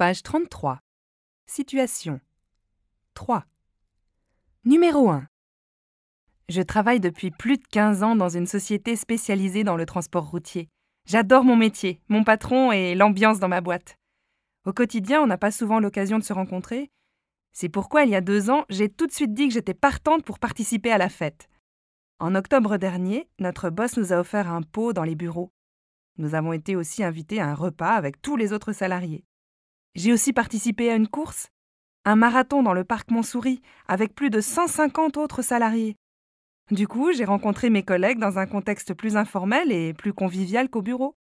Page 33. Situation 3. Numéro 1. Je travaille depuis plus de 15 ans dans une société spécialisée dans le transport routier. J'adore mon métier, mon patron et l'ambiance dans ma boîte. Au quotidien, on n'a pas souvent l'occasion de se rencontrer. C'est pourquoi, il y a 2 ans, j'ai tout de suite dit que j'étais partante pour participer à la fête. En octobre dernier, notre boss nous a offert un pot dans les bureaux. Nous avons été aussi invités à un repas avec tous les autres salariés. J'ai aussi participé à une course, un marathon dans le parc Montsouris, avec plus de 150 autres salariés. Du coup, j'ai rencontré mes collègues dans un contexte plus informel et plus convivial qu'au bureau.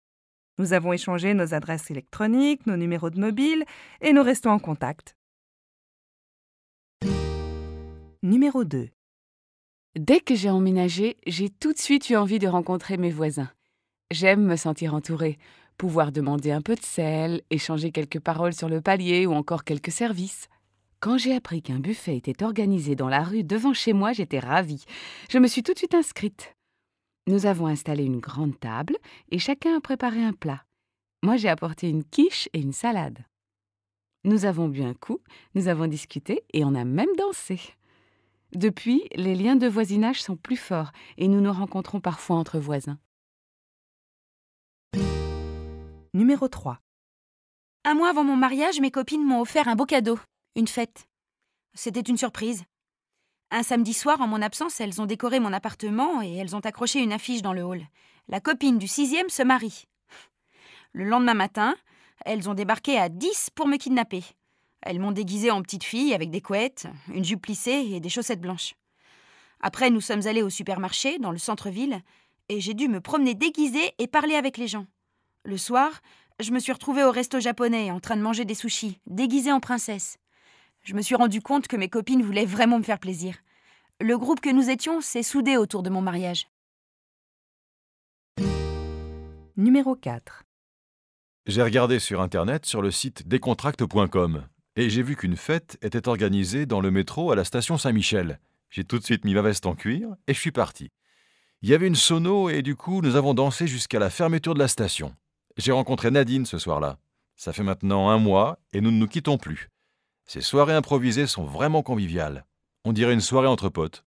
Nous avons échangé nos adresses électroniques, nos numéros de mobile et nous restons en contact. Numéro 2. Dès que j'ai emménagé, j'ai tout de suite eu envie de rencontrer mes voisins. J'aime me sentir entourée, pouvoir demander un peu de sel, échanger quelques paroles sur le palier ou encore quelques services. Quand j'ai appris qu'un buffet était organisé dans la rue devant chez moi, j'étais ravie. Je me suis tout de suite inscrite. Nous avons installé une grande table et chacun a préparé un plat. Moi, j'ai apporté une quiche et une salade. Nous avons bu un coup, nous avons discuté et on a même dansé. Depuis, les liens de voisinage sont plus forts et nous nous rencontrons parfois entre voisins. Numéro 3. Un mois avant mon mariage, mes copines m'ont offert un beau cadeau, une fête. C'était une surprise. Un samedi soir, en mon absence, elles ont décoré mon appartement et elles ont accroché une affiche dans le hall. La copine du 6e se marie. Le lendemain matin, elles ont débarqué à 10 pour me kidnapper. Elles m'ont déguisée en petite fille avec des couettes, une jupe plissée et des chaussettes blanches. Après, nous sommes allés au supermarché, dans le centre-ville, et j'ai dû me promener déguisée et parler avec les gens. Le soir, je me suis retrouvée au resto japonais en train de manger des sushis, déguisée en princesse. Je me suis rendu compte que mes copines voulaient vraiment me faire plaisir. Le groupe que nous étions s'est soudé autour de mon mariage. Numéro 4. J'ai regardé sur Internet sur le site descontracts.com et j'ai vu qu'une fête était organisée dans le métro à la station Saint-Michel. J'ai tout de suite mis ma veste en cuir et je suis parti. Il y avait une sono et du coup, nous avons dansé jusqu'à la fermeture de la station. J'ai rencontré Nadine ce soir-là. Ça fait maintenant 1 mois et nous ne nous quittons plus. Ces soirées improvisées sont vraiment conviviales. On dirait une soirée entre potes.